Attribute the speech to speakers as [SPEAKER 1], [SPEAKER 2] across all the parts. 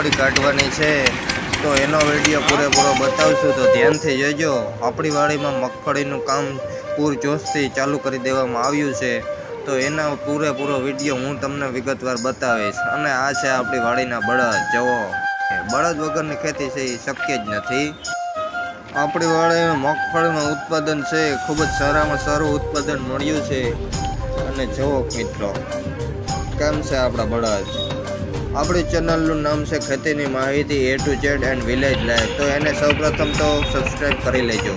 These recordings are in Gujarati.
[SPEAKER 1] મગફળી કાઢવાની છે, તો એનો વિડીયો પૂરેપૂરો બતાવશું, તો ધ્યાનથી જોજો। આપણી વાડીમાં મગફળીનું કામ પૂરજોશથી ચાલુ કરી દેવામાં આવ્યું છે, તો એનો પૂરેપૂરો વિડીયો હું તમને વિગતવાર બતાવીશ। અને આ છે આપણી વાડીના બળદ। જુઓ, બળદ વગરની ખેતી છે એ શક્ય જ નથી। આપણી વાડીમાં મગફળીમાં ઉત્પાદન છે ખૂબ જ સારામાં સારું ઉત્પાદન મળ્યું છે। અને જુઓ મિત્રો, કેમ છે આપણા બળદ। આપણી ચેનલનું નામ છે ખેતીની માહિતી A to Z and village life, તો એને સૌપ્રથમ તો સબસ્ક્રાઈબ કરી લેજો।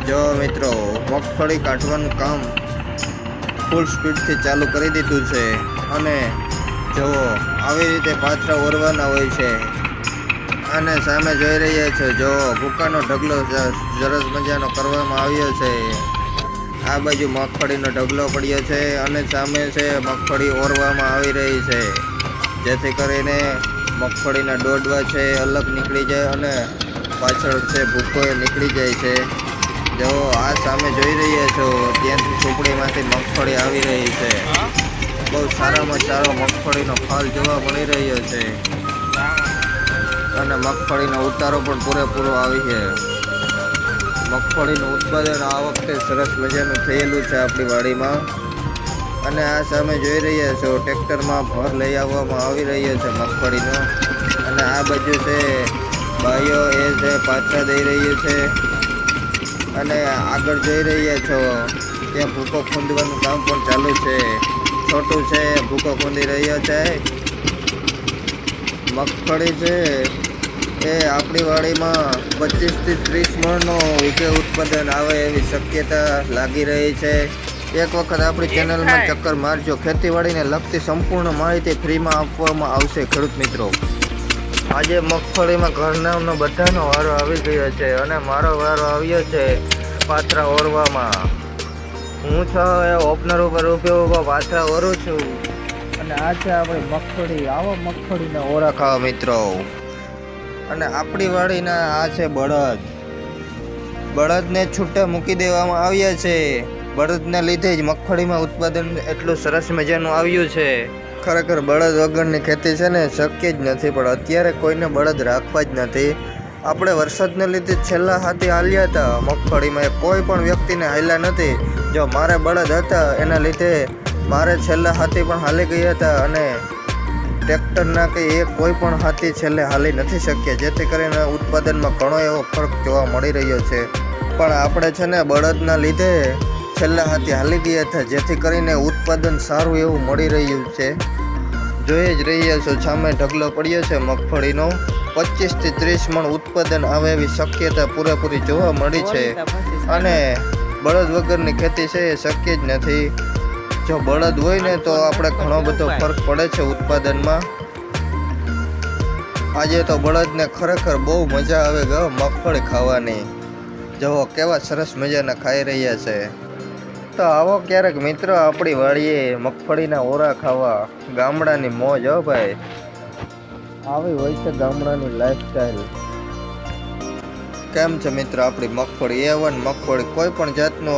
[SPEAKER 1] જો મિત્રો, મગફળી કાઢવાનું કામ ફૂલ સ્પીડથી ચાલુ કરી દીધું છે। અને જુઓ, આવી રીતે પાથરા ઓરવાના હોય છે। અને સામે જોઈ રહ્યા છો, જો ભૂકાનો ઢગલો સરસ મજાનો કરવામાં આવ્યો છે। આ બાજુ મગફળીનો ઢગલો પડ્યો છે અને સામે છે મગફળી ઓરવામાં આવી રહી છે, જેથી કરીને મગફળીના ડોડવા છે અલગ નીકળી જાય અને પાછળ છે ભૂકો નીકળી જાય છે। જો આ સામે જોઈ રહ્યા છો, ત્યાંથી ઝૂંપડીમાંથી મગફળી આવી રહી છે। બહુ સારામાં સારો મગફળીનો ફાલ જોવા મળી રહ્યો છે અને મગફળીનો ઉતારો પણ પૂરેપૂરો આવી છે। મગફળીનું ઉત્પાદન આ વખતે સરસ મજાનું થયેલું છે આપણી વાડીમાં। અને આ સામે જોઈ રહ્યા છો, ટ્રેક્ટરમાં ભર લઈ આવવામાં આવી રહ્યો છે મગફળીનો। અને આ બાજુ છે ભાઈઓ એ છે પાથરા દઈ રહ્યું છે। અને આગળ જોઈ રહ્યા છો, ત્યાં ભૂકો ખૂંદવાનું કામ પણ ચાલુ છે। છોટું છે ભૂકો ખૂંદી રહ્યો છે। મગફળી છે એ આપણી વાડીમાં 25 થી 30 મણનો વીઘે ઉત્પાદન આવે એવી શક્યતા લાગી રહી છે। એક વખત આપણી ચેનલમાં ચક્કર મારજો, ખેતીવાડીને લગતી સંપૂર્ણ માહિતી ફ્રીમાં આપવામાં આવશે ખેડૂત મિત્રો। આજે મગફળીમાં ઘરનાનો બધાનો વારો આવી ગયો છે અને મારો વારો આવ્યો છે પાથરા ઓરવામાં। હું છો એ ઓપનર ઉપર ઊભો પાથરા ઓરું છું। અને આ છે આપણી મગફળી। આવો મગફળીના ઓરા ખાવા મિત્રો। અને આપણી વાડીના આ છે બળદ। બળદને છૂટા મૂકી દેવામાં આવ્યા છે। બળદના લીધે જ મગફળીમાં ઉત્પાદન એટલું સરસ મજાનું આવ્યું છે। ખરેખર બળદ વગરની ખેતી છે ને શક્ય જ નથી, પણ અત્યારે કોઈને બળદ રાખવા જ નથી। આપણે વરસાદને લીધે છેલ્લા હાથી હાલ્યા હતા મગફળીમાં, કોઈ પણ વ્યક્તિને હાલ્યા નથી। જો મારે બળદ હતા એના લીધે મારે છેલ્લા હાથી પણ હાલી ગયા હતા અને ટ્રેક્ટરના કે એ કોઈ પણ હાથી છેલ્લે હાલી નથી શક્યા, જેથી કરીને ઉત્પાદનમાં ઘણો એવો ફરક જોવા મળી રહ્યો છે। પણ આપણે છે ને બળદના લીધે છેલ્લા હાથી હાલી ગયા હતા, જેથી કરીને ઉત્પાદન સારું એવું મળી રહ્યું છે। જોઈ જ રહ્યા છો, સામે ઢગલો પડ્યો છે મગફળીનો। 25 થી 30 મણ ઉત્પાદન આવે એવી શક્યતા પૂરેપૂરી જોવા મળી છે। અને બળદ વગરની ખેતી છે એ શક્ય જ નથી। જો બળદ હોય ને તો આપણે ઘણો બધો ફરક પડે છે ઉત્પાદનમાં। આજે તો બળદને ખરેખર બહુ મજા આવે ગયો મગફળી ખાવાની। જુઓ કેવા સરસ મજાના ખાઈ રહ્યા છે। તો આવો ક્યારેક મિત્રો આપણી વાડીએ મગફળીના ઓરા ખાવા। ગામડાની મોજ હો ભાઈ, આવી હોય છે ગામડાની લાઈફસ્ટાઈલ। કેમ છે મિત્રો આપણી મગફળી? A1 મગફળી, કોઈ પણ જાતનો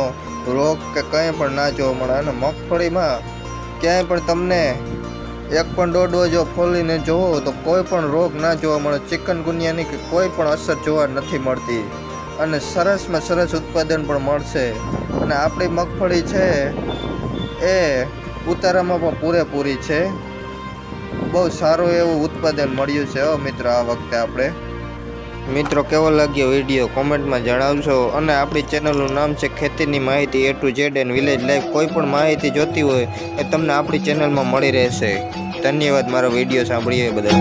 [SPEAKER 1] રોગ કે કંઈ પણ ના જોવા મળે। અને મગફળીમાં ક્યાંય પણ તમને એક પણ ડોડવો જો ફોલીને જોવો તો કોઈ પણ રોગ ના જોવા મળે। ચિકનગુનિયાની કે કોઈ પણ અસર જોવા નથી મળતી અને સરસમાં સરસ ઉત્પાદન પણ મળશે। અને આપણી મગફળી છે એ ઉતારામાં પણ પૂરેપૂરી છે। બહુ સારું એવું ઉત્પાદન મળ્યું છે મિત્રો આ વખતે આપણે। મિત્રો કેવો લાગ્યો વિડીયો કોમેન્ટમાં જણાવશો। અને આપણી ચેનલનું નામ છે ખેતીની માહિતી A to Z and village life. કોઈ પણ માહિતી જોતી હોય એ તમને આપણી ચેનલમાં મળી રહેશે। ધન્યવાદ મારો વિડીયો સાંભળીએ બદલ।